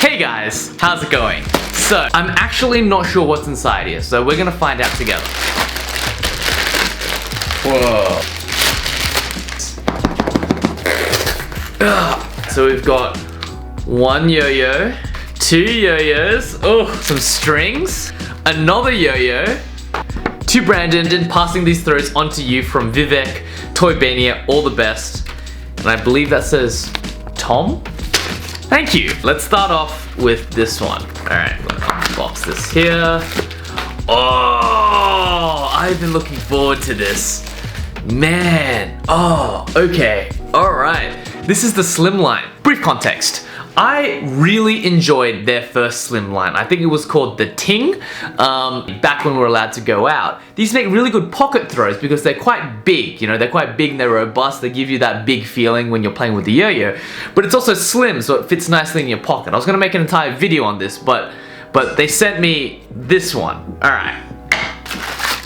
Hey guys, how's it going? So, I'm actually not sure what's inside here, so we're gonna find out together. Whoa. So we've got one yo-yo, two yo-yos, oh, some strings, another yo-yo, to Brandon, and passing these throws onto you from Vivek, Toybania, all the best. And I believe that says Tom? Thank you. Let's start off with this one. Alright, I'm gonna unbox this here. Oh, I've been looking forward to this. Man, oh, okay, alright. This is the Slimline. Brief context. I really enjoyed their first Slimline. I think it was called the Ting, back when we were allowed to go out. These make really good pocket throws because they're quite big, you know, they're quite big and they're robust. They give you that big feeling when you're playing with the yo-yo, but it's also slim, so it fits nicely in your pocket. I was gonna make an entire video on this, but they sent me this one. Alright.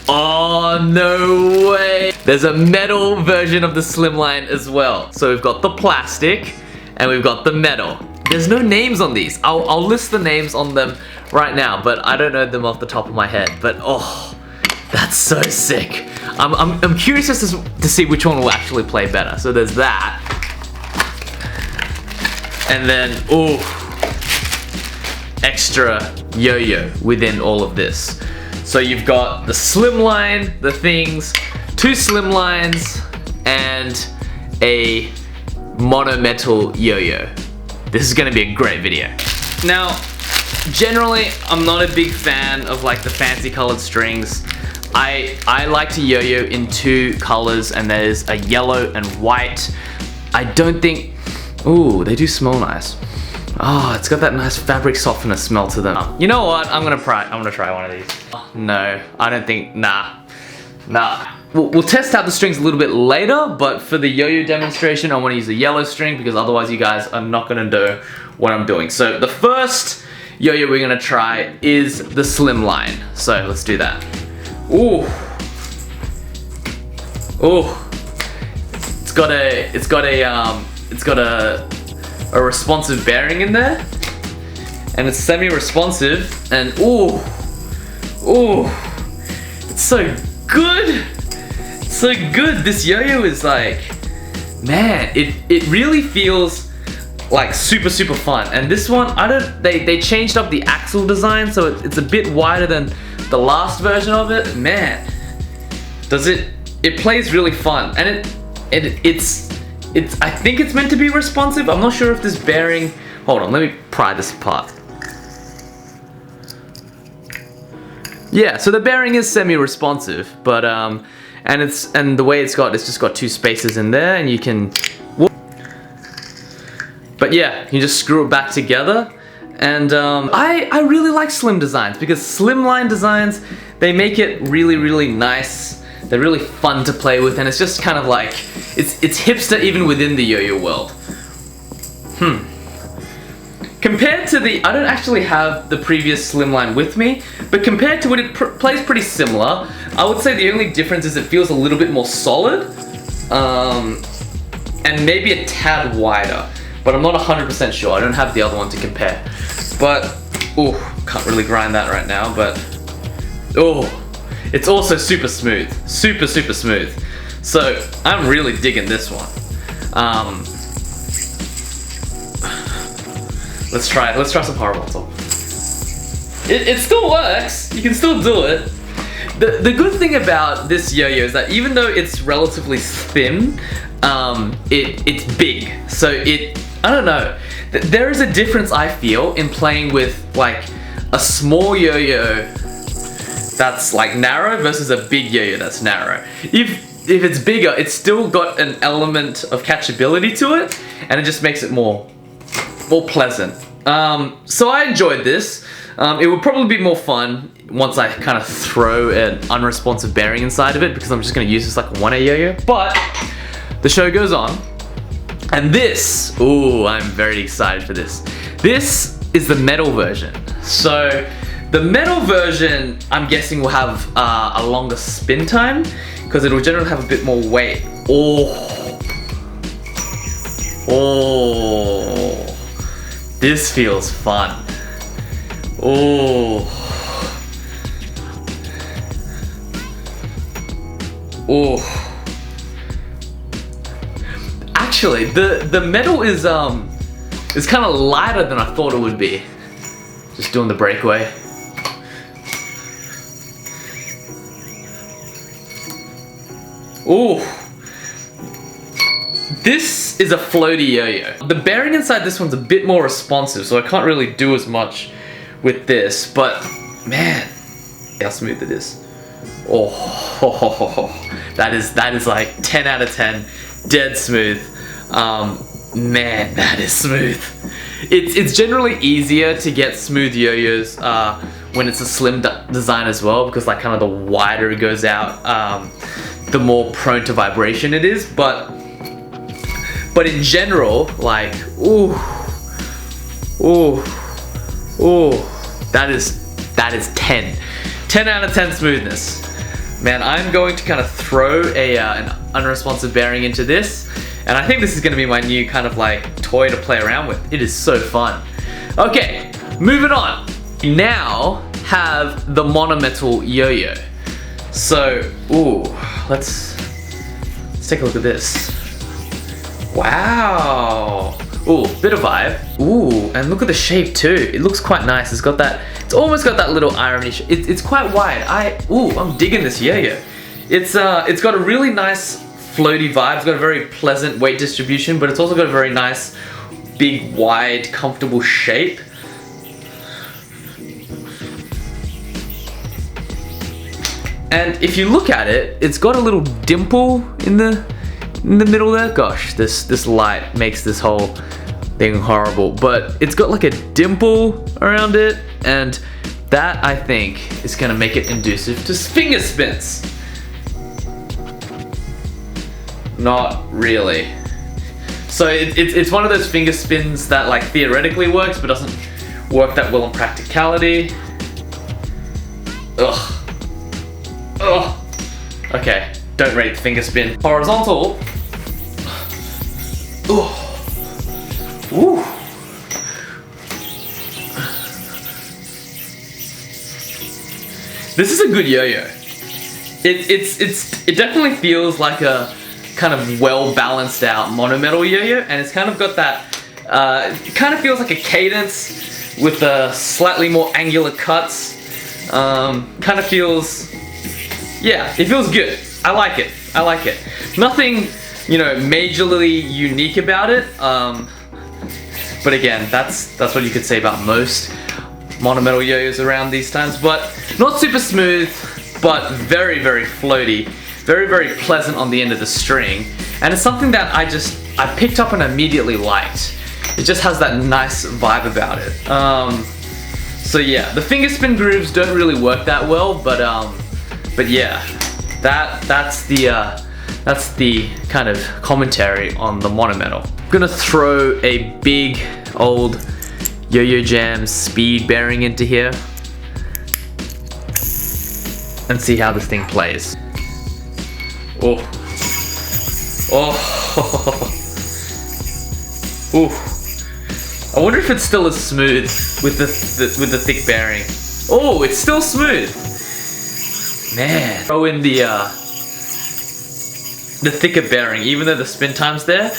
Oh, no way. There's a metal version of the Slimline as well. So we've got the plastic and we've got the metal. There's no names on these. I'll list the names on them right now, but I don't know them off the top of my head. But oh, that's so sick. I'm curious as to see which one will actually play better. So there's that. And then, oh, extra yo-yo within all of this. So you've got the Slimline, the things, two Slimlines, and a mono-metal yo-yo. This is gonna be a great video. Now, generally, I'm not a big fan of like the fancy colored strings. I like to yo-yo in two colors, and there's a yellow and white. I don't think, ooh, they do smell nice. Oh, it's got that nice fabric softener smell to them. You know what? I'm gonna try one of these. Oh, no, I don't think, nah. We'll test out the strings a little bit later, but for the yo-yo demonstration, I wanna use the yellow string because otherwise you guys are not gonna know what I'm doing. So the first yo-yo we're gonna try is the Slimline. So let's do that. Ooh. Ooh. It's got a responsive bearing in there, and it's semi-responsive, and ooh, it's so good. It's so good. This yo-yo is like, man, it really feels like super fun. And this one, they changed up the axle design, so it's a bit wider than the last version of it. Man, it plays really fun, and it's I think it's meant to be responsive. I'm not sure if this bearing, hold on, let me pry this apart. Yeah, so the bearing is semi-responsive, but and the way it's just got two spaces in there, and you can, but yeah, you just screw it back together. And I really like slim designs because slimline designs, they make it really nice. They're really fun to play with, and it's just kind of like, it's hipster even within the yo-yo world. Compared to I don't actually have the previous Slimline with me, but compared to it, plays pretty similar. I would say the only difference is it feels a little bit more solid, and maybe a tad wider, but I'm not 100% sure. I don't have the other one to compare. But, ooh, can't really grind that right now, but, ooh. It's also super smooth, super smooth. So I'm really digging this one. Let's try some power bottle. It still works. You can still do it. The good thing about this yo-yo is that even though it's relatively thin, it's big. So I don't know. There is a difference I feel in playing with like a small yo-yo that's like narrow versus a big yo-yo that's narrow. If it's bigger, it's still got an element of catchability to it, and it just makes it more pleasant. So I enjoyed this. It would probably be more fun once I kind of throw an unresponsive bearing inside of it, because I'm just gonna use this like a 1A yo-yo. But the show goes on, and this, ooh, I'm very excited for this. This is the metal version. So the metal version, I'm guessing, will have a longer spin time because it will generally have a bit more weight. Oh, This feels fun. Oh. Oh. Actually, the metal is kind of lighter than I thought it would be. Just doing the breakaway. Ooh. This is a floaty yo-yo. The bearing inside this one's a bit more responsive, so I can't really do as much with this, but man, how smooth it is. Oh, that is like 10 out of 10, dead smooth. Man, that is smooth. It's generally easier to get smooth yo-yos when it's a slim design as well, because like kind of the wider it goes out, the more prone to vibration it is. But in general, like, ooh, that is 10 out of 10 smoothness. Man, I'm going to kind of throw an unresponsive bearing into this, and I think this is going to be my new kind of like toy to play around with. It is so fun. Okay, moving on. We now have the monometal yo-yo. So, ooh, let's take a look at this. Wow. Ooh, bit of vibe. Ooh, and look at the shape too. It looks quite nice. It's got that, it's almost got that little irony. It's quite wide. I'm digging this yo-yo. It's got a really nice floaty vibe. It's got a very pleasant weight distribution, but it's also got a very nice, big, wide, comfortable shape. And if you look at it, it's got a little dimple in the middle there. Gosh, this light makes this whole thing horrible, but it's got like a dimple around it, and that I think is gonna make it conducive to finger spins. Not really. So it's one of those finger spins that like theoretically works, but doesn't work that well in practicality. Ugh. Ugh. Okay, don't rate the finger spin. Horizontal. Ooh. Ooh. This is a good yo-yo. It definitely feels like a kind of well balanced out monometal yo-yo, and it's kind of got that it kind of feels like a cadence with slightly more angular cuts. Kind of feels, yeah, it feels good. I like it. I like it. Nothing, you know, majorly unique about it. But again, that's what you could say about most monometal yo-yos around these times. But not super smooth, but very, very floaty. Very, very pleasant on the end of the string. And it's something that I picked up and immediately liked. It just has that nice vibe about it. So yeah, the finger spin grooves don't really work that well, but yeah, that's the kind of commentary on the monometal. I'm gonna throw a big old Yo-Yo Jam speed bearing into here and see how this thing plays. Oh. Oh. Ooh. I wonder if it's still as smooth with the thick bearing. Oh, it's still smooth. Man. Throw in the thicker bearing, even though the spin time's there,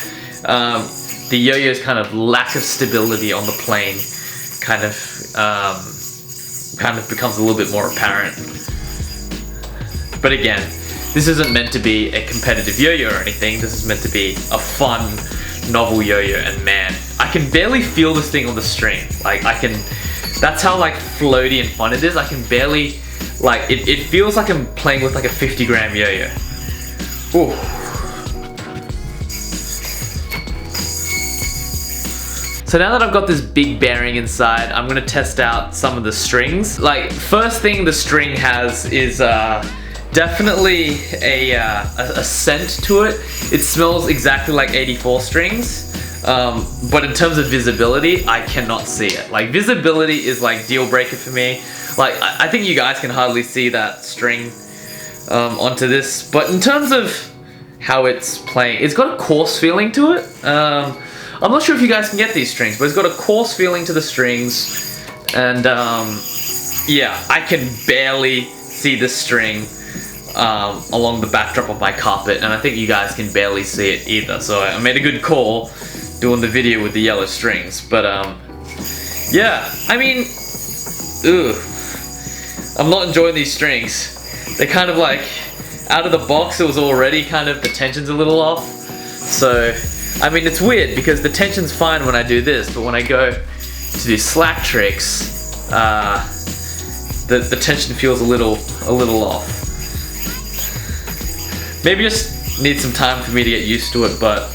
the yo-yo's kind of lack of stability on the plane kind of becomes a little bit more apparent. But again, this isn't meant to be a competitive yo-yo or anything. This is meant to be a fun, novel yo-yo, and man, I can barely feel this thing on the string. Like that's how like floaty and fun it is. I can barely, like, it feels like I'm playing with like a 50-gram yo-yo. Ooh. So now that I've got this big bearing inside, I'm gonna test out some of the strings. Like, first thing the string has is definitely a scent to it. It smells exactly like 84 strings, but in terms of visibility, I cannot see it. Like, visibility is like deal breaker for me. Like, I think you guys can hardly see that string onto this, but in terms of how it's playing, it's got a coarse feeling to it. I'm not sure if you guys can get these strings, but it's got a coarse feeling to the strings, and yeah, I can barely see the string along the backdrop of my carpet, and I think you guys can barely see it either, so I made a good call doing the video with the yellow strings. But yeah, I mean, I'm not enjoying these strings. They're kind of like, out of the box it was already kind of, the tension's a little off. So, I mean, it's weird because the tension's fine when I do this, but when I go to do slack tricks, the tension feels a little off. Maybe just need some time for me to get used to it, but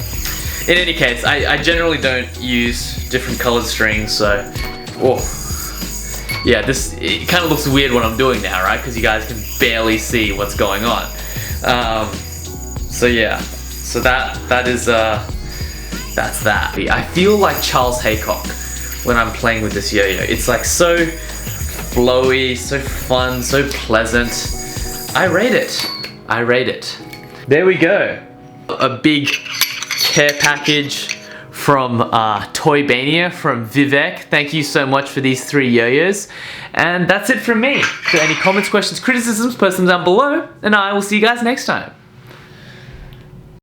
in any case, I generally don't use different colored strings, so, yeah, it kind of looks weird what I'm doing now, right? Because you guys can barely see what's going on. So yeah, so that's that. I feel like Charles Haycock when I'm playing with this yo-yo. It's like so flowy, so fun, so pleasant. I rate it. There we go. A big care package from Toybania, from Vivek. Thank you so much for these 3 yo-yos. And that's it from me. So any comments, questions, criticisms, post them down below, and I will see you guys next time.